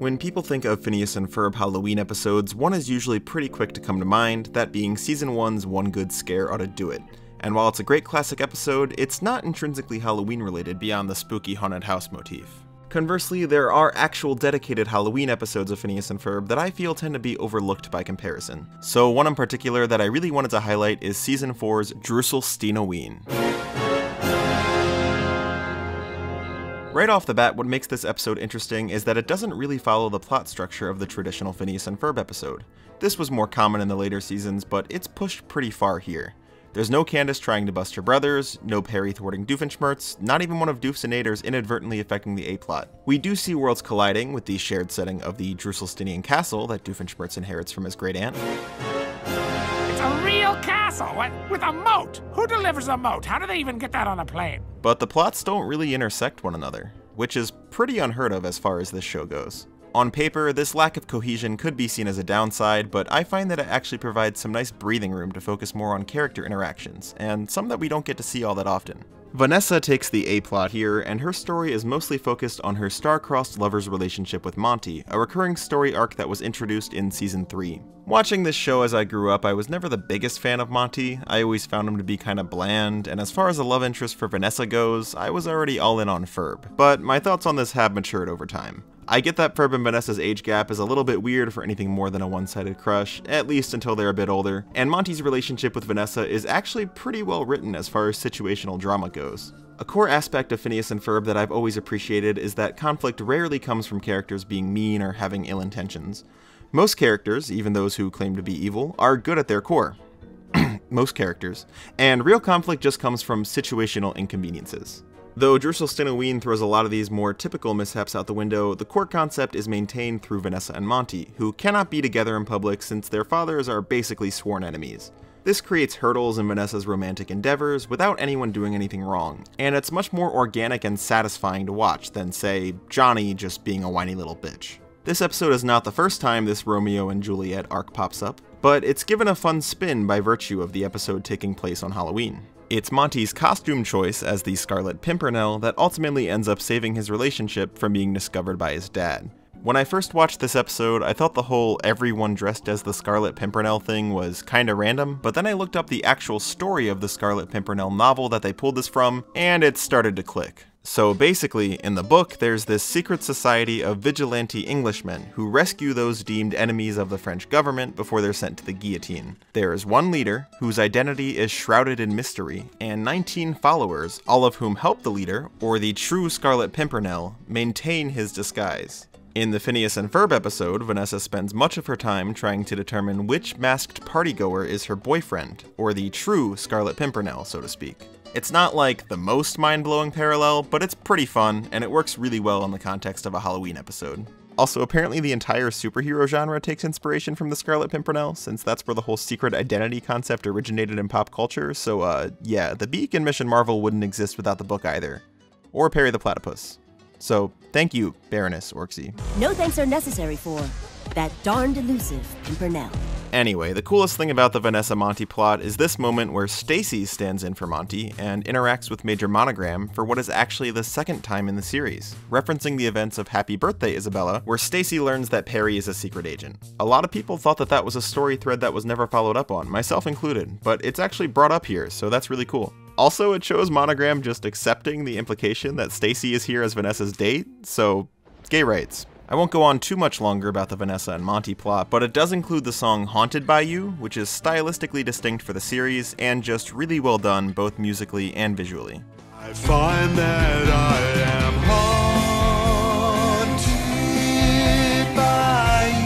When people think of Phineas and Ferb Halloween episodes, one is usually pretty quick to come to mind, that being Season 1's One Good Scare Ought to Do It. And while it's a great classic episode, it's not intrinsically Halloween related beyond the spooky haunted house motif. Conversely, there are actual dedicated Halloween episodes of Phineas and Ferb that I feel tend to be overlooked by comparison. So one in particular that I really wanted to highlight is Season 4's Druselsteinoween. Right off the bat, what makes this episode interesting is that it doesn't really follow the plot structure of the traditional Phineas and Ferb episode. This was more common in the later seasons, but it's pushed pretty far here. There's no Candace trying to bust her brothers, no Perry thwarting Doofenshmirtz, not even one of Doofenshmirtz's inadvertently affecting the A-plot. We do see worlds colliding with the shared setting of the Druselsteinian castle that Doofenshmirtz inherits from his great-aunt. It's a real castle, with a moat! Who delivers a moat? How do they even get that on a plane? But the plots don't really intersect one another, which is pretty unheard of as far as this show goes. On paper, this lack of cohesion could be seen as a downside, but I find that it actually provides some nice breathing room to focus more on character interactions, and some that we don't get to see all that often. Vanessa takes the A-plot here, and her story is mostly focused on her star-crossed lover's relationship with Monty, a recurring story arc that was introduced in Season 3. Watching this show as I grew up, I was never the biggest fan of Monty. I always found him to be kinda bland, and as far as a love interest for Vanessa goes, I was already all in on Ferb. But my thoughts on this have matured over time. I get that Ferb and Vanessa's age gap is a little bit weird for anything more than a one-sided crush, at least until they're a bit older, and Monty's relationship with Vanessa is actually pretty well written as far as situational drama goes. A core aspect of Phineas and Ferb that I've always appreciated is that conflict rarely comes from characters being mean or having ill intentions. Most characters, even those who claim to be evil, are good at their core. Most characters. And real conflict just comes from situational inconveniences. Though Druselsteinoween throws a lot of these more typical mishaps out the window, the core concept is maintained through Vanessa and Monty, who cannot be together in public since their fathers are basically sworn enemies. This creates hurdles in Vanessa's romantic endeavors without anyone doing anything wrong, and it's much more organic and satisfying to watch than, say, Johnny just being a whiny little bitch. This episode is not the first time this Romeo and Juliet arc pops up, but it's given a fun spin by virtue of the episode taking place on Halloween. It's Monty's costume choice as the Scarlet Pimpernel that ultimately ends up saving his relationship from being discovered by his dad. When I first watched this episode, I thought the whole everyone dressed as the Scarlet Pimpernel thing was kinda random, but then I looked up the actual story of the Scarlet Pimpernel novel that they pulled this from, and it started to click. So basically, in the book, there's this secret society of vigilante Englishmen who rescue those deemed enemies of the French government before they're sent to the guillotine. There is one leader, whose identity is shrouded in mystery, and 19 followers, all of whom help the leader, or the true Scarlet Pimpernel, maintain his disguise. In the Phineas and Ferb episode, Vanessa spends much of her time trying to determine which masked partygoer is her boyfriend, or the true Scarlet Pimpernel, so to speak. It's not like the most mind-blowing parallel, but it's pretty fun, and it works really well in the context of a Halloween episode. Also, apparently the entire superhero genre takes inspiration from the Scarlet Pimpernel, since that's where the whole secret identity concept originated in pop culture, so yeah, the Beak and Mission Marvel wouldn't exist without the book either. Or Perry the Platypus. So, thank you, Baroness Orcsy. No thanks are necessary for that darned elusive Pimpernel. Anyway, the coolest thing about the Vanessa-Monty plot is this moment where Stacy stands in for Monty and interacts with Major Monogram for what is actually the second time in the series, referencing the events of Happy Birthday, Isabella, where Stacy learns that Perry is a secret agent. A lot of people thought that that was a story thread that was never followed up on, myself included, but it's actually brought up here, so that's really cool. Also, it shows Monogram just accepting the implication that Stacy is here as Vanessa's date, so gay rights. I won't go on too much longer about the Vanessa and Monty plot, but it does include the song Haunted by You, which is stylistically distinct for the series, and just really well done both musically and visually. I find that I am haunted by you.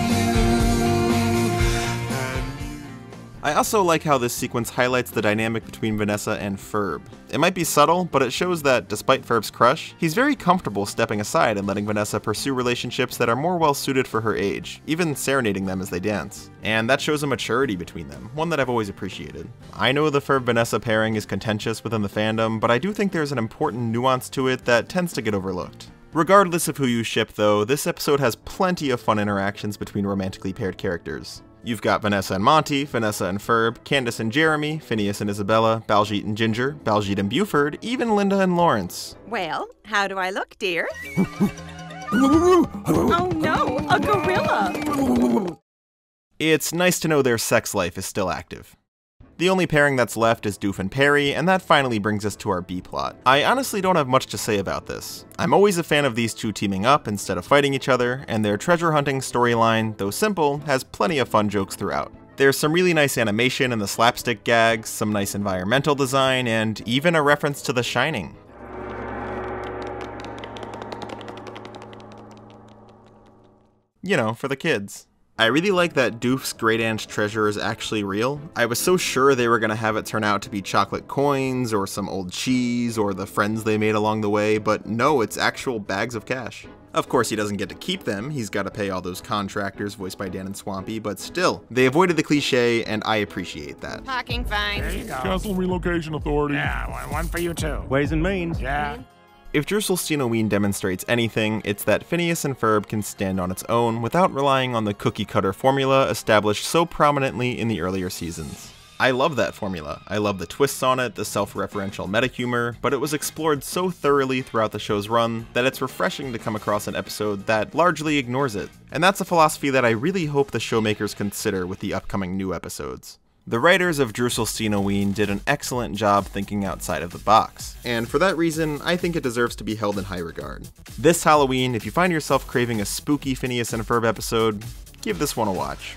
I also like how this sequence highlights the dynamic between Vanessa and Ferb. It might be subtle, but it shows that, despite Ferb's crush, he's very comfortable stepping aside and letting Vanessa pursue relationships that are more well suited for her age, even serenading them as they dance. And that shows a maturity between them, one that I've always appreciated. I know the Ferb-Vanessa pairing is contentious within the fandom, but I do think there's an important nuance to it that tends to get overlooked. Regardless of who you ship though, this episode has plenty of fun interactions between romantically paired characters. You've got Vanessa and Monty, Vanessa and Ferb, Candace and Jeremy, Phineas and Isabella, Baljeet and Ginger, Baljeet and Buford, even Linda and Lawrence. Well, how do I look, dear? Oh no! A gorilla! It's nice to know their sex life is still active. The only pairing that's left is Doof and Perry, and that finally brings us to our B-plot. I honestly don't have much to say about this. I'm always a fan of these two teaming up instead of fighting each other, and their treasure hunting storyline, though simple, has plenty of fun jokes throughout. There's some really nice animation in the slapstick gags, some nice environmental design, and even a reference to The Shining. You know, for the kids. I really like that Doof's great aunt's treasure is actually real. I was so sure they were gonna have it turn out to be chocolate coins, or some old cheese, or the friends they made along the way, but no, it's actual bags of cash. Of course, he doesn't get to keep them, he's gotta pay all those contractors voiced by Dan and Swampy, but still, they avoided the cliche, and I appreciate that. Parking fine. There you go. Castle Relocation Authority. Yeah, one for you too. Ways and means. Yeah. If Druselsteinoween demonstrates anything, it's that Phineas and Ferb can stand on its own without relying on the cookie-cutter formula established so prominently in the earlier seasons. I love that formula. I love the twists on it, the self-referential meta-humor, but it was explored so thoroughly throughout the show's run that it's refreshing to come across an episode that largely ignores it. And that's a philosophy that I really hope the showmakers consider with the upcoming new episodes. The writers of Druselsteinoween did an excellent job thinking outside of the box, and for that reason, I think it deserves to be held in high regard. This Halloween, if you find yourself craving a spooky Phineas and Ferb episode, give this one a watch.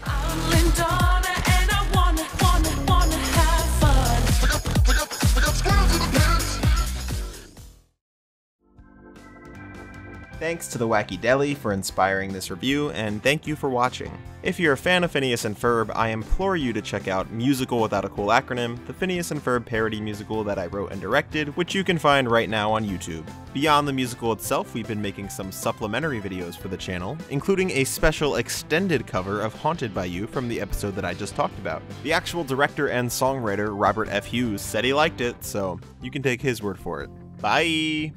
Thanks to the Wacky Deli for inspiring this review, and thank you for watching. If you're a fan of Phineas and Ferb, I implore you to check out Musical Without a Cool Acronym, the Phineas and Ferb parody musical that I wrote and directed, which you can find right now on YouTube. Beyond the musical itself, we've been making some supplementary videos for the channel, including a special extended cover of Haunted by You from the episode that I just talked about. The actual director and songwriter, Robert F. Hughes, said he liked it, so you can take his word for it. Bye!